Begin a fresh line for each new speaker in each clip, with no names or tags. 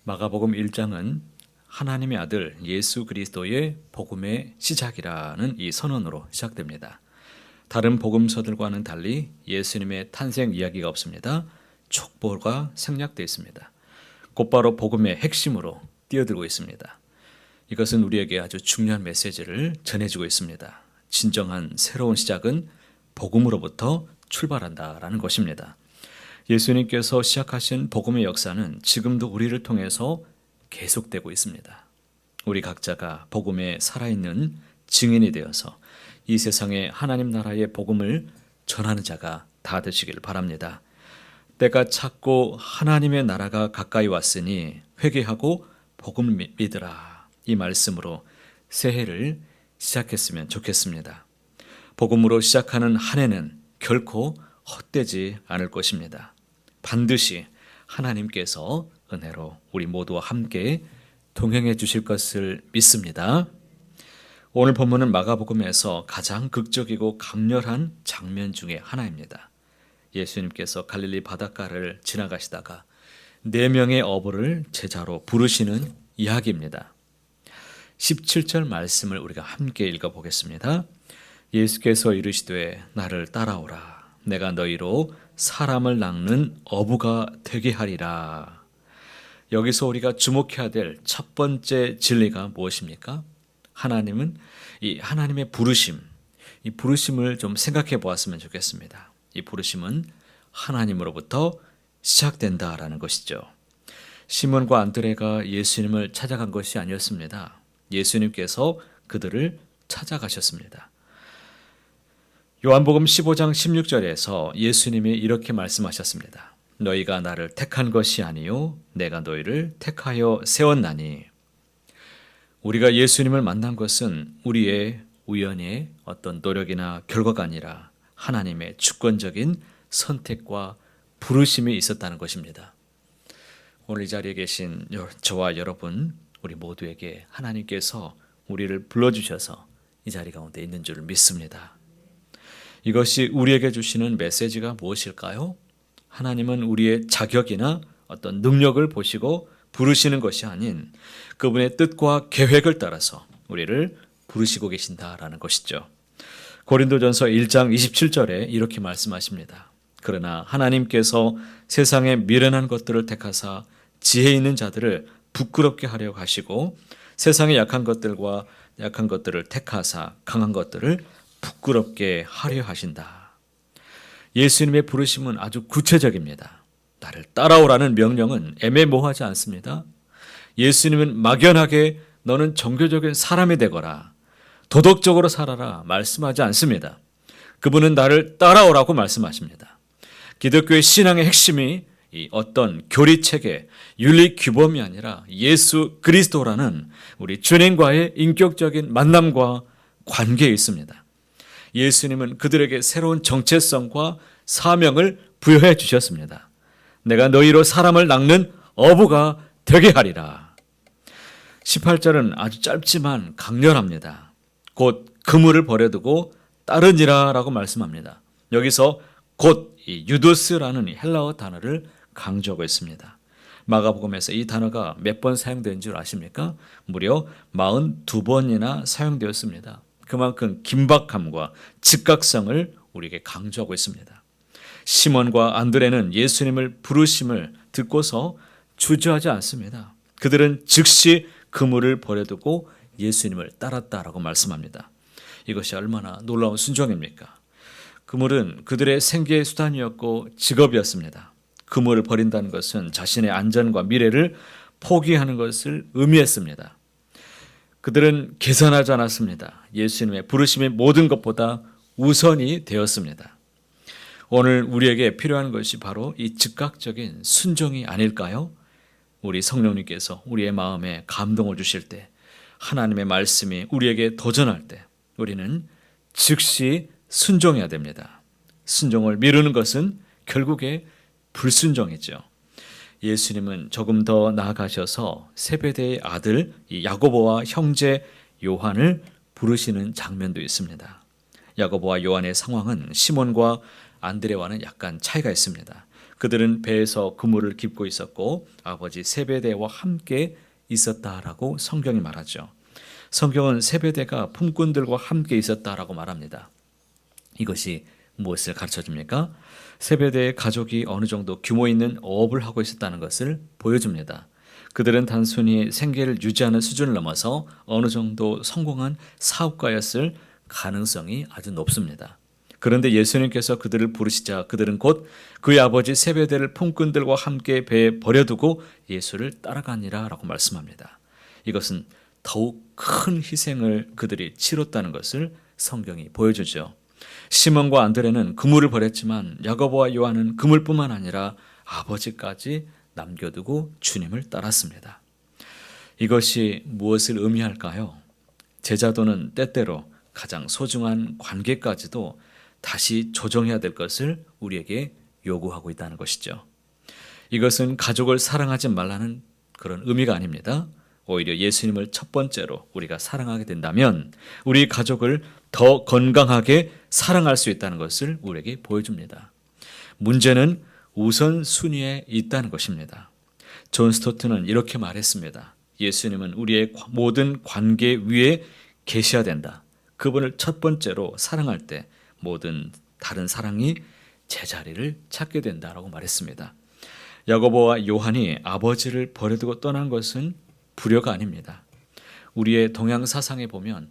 마가복음 1장은 하나님의 아들 예수 그리스도의 복음의 시작이라는 이 선언으로 시작됩니다. 다른 복음서들과는 달리 예수님의 탄생 이야기가 없습니다. 촉보가 생략되어 있습니다. 곧바로 복음의 핵심으로 뛰어들고 있습니다. 이것은 우리에게 아주 중요한 메시지를 전해주고 있습니다. 진정한 새로운 시작은 복음으로부터 출발한다라는 것입니다. 예수님께서 시작하신 복음의 역사는 지금도 우리를 통해서 계속되고 있습니다. 우리 각자가 복음에 살아있는 증인이 되어서 이 세상에 하나님 나라의 복음을 전하는 자가 다 되시길 바랍니다. 때가 찼고 하나님의 나라가 가까이 왔으니 회개하고 복음을 믿으라. 이 말씀으로 새해를 시작했으면 좋겠습니다. 복음으로 시작하는 한 해는 결코 헛되지 않을 것입니다. 반드시 하나님께서 은혜로 우리 모두와 함께 동행해 주실 것을 믿습니다. 오늘 본문은 마가복음에서 가장 극적이고 강렬한 장면 중에 하나입니다. 예수님께서 갈릴리 바닷가를 지나가시다가 4명의 어부를 제자로 부르시는 이야기입니다. 17절 말씀을 우리가 함께 읽어보겠습니다. 예수께서 이르시되 나를 따라오라. 내가 너희로 사람을 낚는 어부가 되게 하리라. 여기서 우리가 주목해야 될 첫 번째 진리가 무엇입니까? 하나님은 이 하나님의 부르심, 이 부르심을 좀 생각해 보았으면 좋겠습니다. 이 부르심은 하나님으로부터 시작된다라는 것이죠. 시몬과 안드레가 예수님을 찾아간 것이 아니었습니다. 예수님께서 그들을 찾아가셨습니다. 요한복음 15장 16절에서 예수님이 이렇게 말씀하셨습니다. 너희가 나를 택한 것이 아니요 내가 너희를 택하여 세웠나니. 우리가 예수님을 만난 것은 우리의 우연의 어떤 노력이나 결과가 아니라 하나님의 주권적인 선택과 부르심이 있었다는 것입니다. 오늘 이 자리에 계신 저와 여러분, 우리 모두에게 하나님께서 우리를 불러주셔서 이 자리 가운데 있는 줄 믿습니다. 이것이 우리에게 주시는 메시지가 무엇일까요? 하나님은 우리의 자격이나 어떤 능력을 보시고 부르시는 것이 아닌 그분의 뜻과 계획을 따라서 우리를 부르시고 계신다라는 것이죠. 고린도전서 1장 27절에 이렇게 말씀하십니다. 그러나 하나님께서 세상에 미련한 것들을 택하사 지혜 있는 자들을 부끄럽게 하려고 하시고 세상의 약한 것들을 택하사 강한 것들을 부끄럽게 하려 하신다. 예수님의 부르심은 아주 구체적입니다. 나를 따라오라는 명령은 애매모호하지 않습니다. 예수님은 막연하게 너는 종교적인 사람이 되거라, 도덕적으로 살아라 말씀하지 않습니다. 그분은 나를 따라오라고 말씀하십니다. 기독교의 신앙의 핵심이 이 어떤 교리체계, 윤리 규범이 아니라 예수 그리스도라는 우리 주님과의 인격적인 만남과 관계에 있습니다. 예수님은 그들에게 새로운 정체성과 사명을 부여해 주셨습니다. 내가 너희로 사람을 낚는 어부가 되게 하리라. 18절은 아주 짧지만 강렬합니다. 곧 그물을 버려두고 따르니라 라고 말씀합니다. 여기서 곧 이 유도스라는 헬라어 단어를 강조하고 있습니다. 마가복음에서 이 단어가 몇 번 사용된 줄 아십니까? 무려 42번이나 사용되었습니다. 그만큼 긴박함과 즉각성을 우리에게 강조하고 있습니다. 시몬과 안드레는 예수님을 부르심을 듣고서 주저하지 않습니다. 그들은 즉시 그물을 버려두고 예수님을 따랐다라고 말씀합니다. 이것이 얼마나 놀라운 순종입니까? 그물은 그들의 생계의 수단이었고 직업이었습니다. 그물을 버린다는 것은 자신의 안전과 미래를 포기하는 것을 의미했습니다. 그들은 계산하지 않았습니다. 예수님의 부르심이 모든 것보다 우선이 되었습니다. 오늘 우리에게 필요한 것이 바로 이 즉각적인 순종이 아닐까요? 우리 성령님께서 우리의 마음에 감동을 주실 때, 하나님의 말씀이 우리에게 도전할 때 우리는 즉시 순종해야 됩니다. 순종을 미루는 것은 결국에 불순종이죠. 예수님은 조금 더 나아가셔서 세베대의 아들 야고보와 형제 요한을 부르시는 장면도 있습니다. 야고보와 요한의 상황은 시몬과 안드레와는 약간 차이가 있습니다. 그들은 배에서 그물을 깁고 있었고 아버지 세베대와 함께 있었다라고 성경이 말하죠. 성경은 세베대가 품꾼들과 함께 있었다라고 말합니다. 이것이 무엇을 가르쳐 줍니까? 세베대의 가족이 어느 정도 규모 있는 어업을 하고 있었다는 것을 보여줍니다. 그들은 단순히 생계를 유지하는 수준을 넘어서 어느 정도 성공한 사업가였을 가능성이 아주 높습니다. 그런데 예수님께서 그들을 부르시자 그들은 곧 그의 아버지 세베대를 품꾼들과 함께 배에 버려두고 예수를 따라가니라 라고 말씀합니다. 이것은 더욱 큰 희생을 그들이 치렀다는 것을 성경이 보여주죠. 시몬과 안드레는 그물을 버렸지만 야고보와 요한은 그물뿐만 아니라 아버지까지 남겨두고 주님을 따랐습니다. 이것이 무엇을 의미할까요? 제자도는 때때로 가장 소중한 관계까지도 다시 조정해야 될 것을 우리에게 요구하고 있다는 것이죠. 이것은 가족을 사랑하지 말라는 그런 의미가 아닙니다. 오히려 예수님을 첫 번째로 우리가 사랑하게 된다면 우리 가족을 더 건강하게 사랑할 수 있다는 것을 우리에게 보여줍니다. 문제는 우선순위에 있다는 것입니다. 존 스토트는 이렇게 말했습니다. 예수님은 우리의 모든 관계 위에 계셔야 된다. 그분을 첫 번째로 사랑할 때 모든 다른 사랑이 제자리를 찾게 된다라고 말했습니다. 야고보와 요한이 아버지를 버려두고 떠난 것은 불효가 아닙니다. 우리의 동양 사상에 보면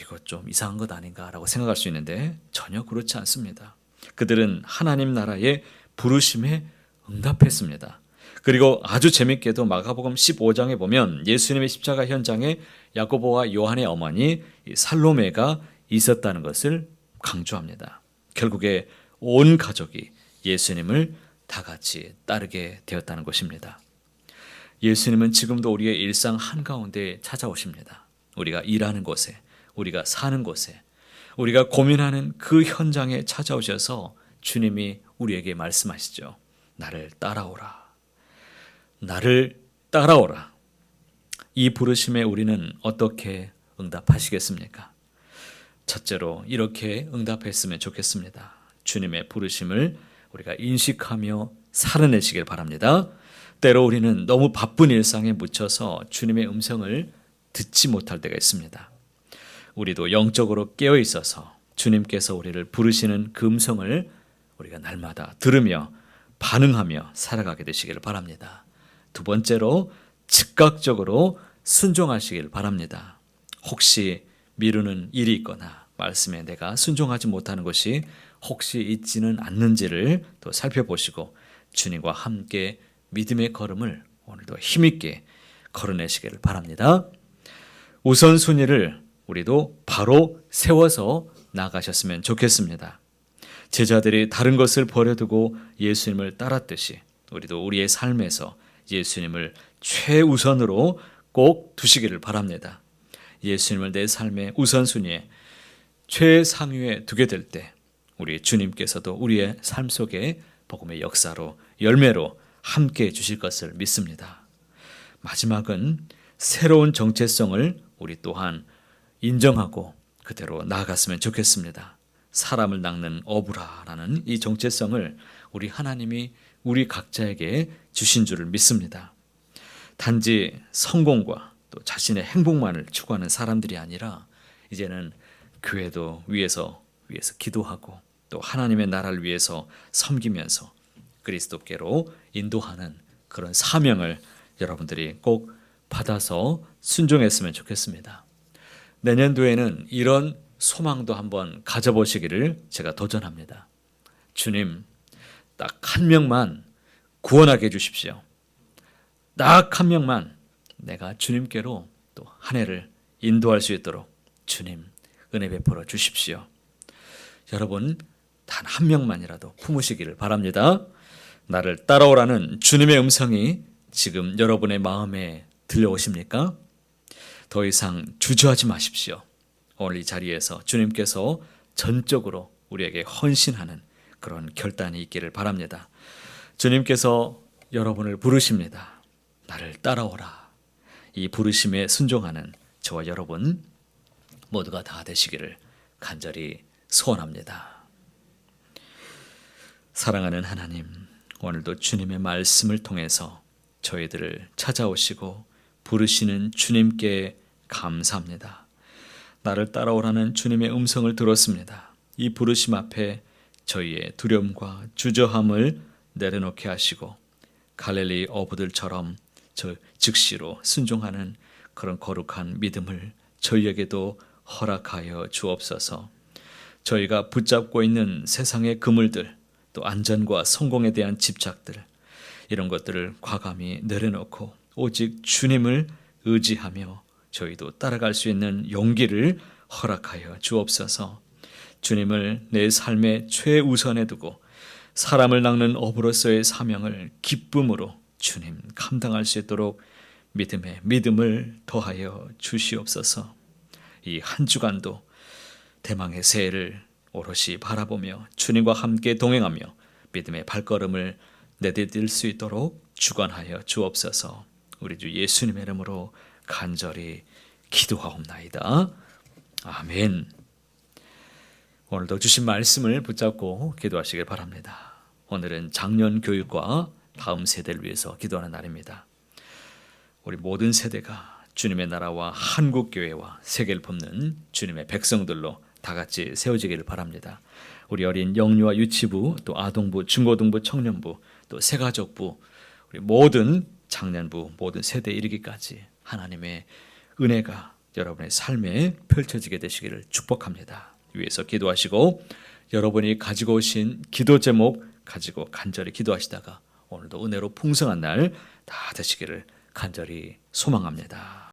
이거 좀 이상한 것 아닌가라고 생각할 수 있는데 전혀 그렇지 않습니다. 그들은 하나님 나라의 부르심에 응답했습니다. 그리고 아주 재밌게도 마가복음 15장에 보면 예수님의 십자가 현장에 야고보와 요한의 어머니 살로메가 있었다는 것을 강조합니다. 결국에 온 가족이 예수님을 다 같이 따르게 되었다는 것입니다. 예수님은 지금도 우리의 일상 한가운데 찾아오십니다. 우리가 일하는 곳에, 우리가 사는 곳에, 우리가 고민하는 그 현장에 찾아오셔서 주님이 우리에게 말씀하시죠. 나를 따라오라. 나를 따라오라. 이 부르심에 우리는 어떻게 응답하시겠습니까? 첫째로 이렇게 응답했으면 좋겠습니다. 주님의 부르심을 우리가 인식하며 살아내시길 바랍니다. 때로 우리는 너무 바쁜 일상에 묻혀서 주님의 음성을 듣지 못할 때가 있습니다. 우리도 영적으로 깨어 있어서 주님께서 우리를 부르시는 그 음성을 우리가 날마다 들으며 반응하며 살아가게 되시기를 바랍니다. 두 번째로 즉각적으로 순종하시길 바랍니다. 혹시 미루는 일이 있거나 말씀에 내가 순종하지 못하는 것이 혹시 있지는 않는지를 또 살펴보시고 주님과 함께 믿음의 걸음을 오늘도 힘있게 걸어내시기를 바랍니다. 우선순위를 우리도 바로 세워서 나가셨으면 좋겠습니다. 제자들이 다른 것을 버려두고 예수님을 따랐듯이 우리도 우리의 삶에서 예수님을 최우선으로 꼭 두시기를 바랍니다. 예수님을 내 삶의 우선순위에 최상위에 두게 될 때 우리 주님께서도 우리의 삶 속에 복음의 역사로 열매로 함께 주실 것을 믿습니다. 마지막은 새로운 정체성을 우리 또한 인정하고 그대로 나아갔으면 좋겠습니다. 사람을 낚는 어부라라는 이 정체성을 우리 하나님이 우리 각자에게 주신 줄을 믿습니다. 단지 성공과 또 자신의 행복만을 추구하는 사람들이 아니라 이제는 교회도 위에서 기도하고 또 하나님의 나라를 위해서 섬기면서 그리스도께로 인도하는 그런 사명을 여러분들이 꼭 받아서 순종했으면 좋겠습니다. 내년도에는 이런 소망도 한번 가져보시기를 제가 도전합니다. 주님, 딱 한 명만 구원하게 해주십시오. 딱 한 명만 내가 주님께로 또 한 해를 인도할 수 있도록 주님 은혜 베풀어 주십시오. 여러분 단 한 명만이라도 품으시기를 바랍니다. 나를 따라오라는 주님의 음성이 지금 여러분의 마음에 들려오십니까? 더 이상 주저하지 마십시오. 오늘 이 자리에서 주님께서 전적으로 우리에게 헌신하는 그런 결단이 있기를 바랍니다. 주님께서 여러분을 부르십니다. 나를 따라오라. 이 부르심에 순종하는 저와 여러분 모두가 다 되시기를 간절히 소원합니다. 사랑하는 하나님, 오늘도 주님의 말씀을 통해서 저희들을 찾아오시고 부르시는 주님께 감사합니다. 나를 따라오라는 주님의 음성을 들었습니다. 이 부르심 앞에 저희의 두려움과 주저함을 내려놓게 하시고 갈릴리 어부들처럼 저 즉시로 순종하는 그런 거룩한 믿음을 저희에게도 허락하여 주옵소서. 저희가 붙잡고 있는 세상의 그물들, 또 안전과 성공에 대한 집착들, 이런 것들을 과감히 내려놓고 오직 주님을 의지하며 저희도 따라갈 수 있는 용기를 허락하여 주옵소서. 주님을 내 삶의 최우선에 두고 사람을 낚는 어부로서의 사명을 기쁨으로 주님 감당할 수 있도록 믿음을 더하여 주시옵소서. 이 한 주간도 대망의 새해를 오롯이 바라보며 주님과 함께 동행하며 믿음의 발걸음을 내디딜 수 있도록 주관하여 주옵소서. 우리 주 예수님의 이름으로 간절히 기도하옵나이다. 아멘. 오늘도 주신 말씀을 붙잡고 기도하시길 바랍니다. 오늘은 작년 교육과 다음 세대를 위해서 기도하는 날입니다. 우리 모든 세대가 주님의 나라와 한국교회와 세계를 품는 주님의 백성들로 다 같이 세워지기를 바랍니다. 우리 어린 영유아 유치부, 또 아동부, 중고등부, 청년부, 또 새가족부, 우리 모든 장년부, 모든 세대에 이르기까지 하나님의 은혜가 여러분의 삶에 펼쳐지게 되시기를 축복합니다. 위에서 기도하시고 여러분이 가지고 오신 기도 제목 가지고 간절히 기도하시다가 오늘도 은혜로 풍성한 날 다 되시기를 간절히 소망합니다.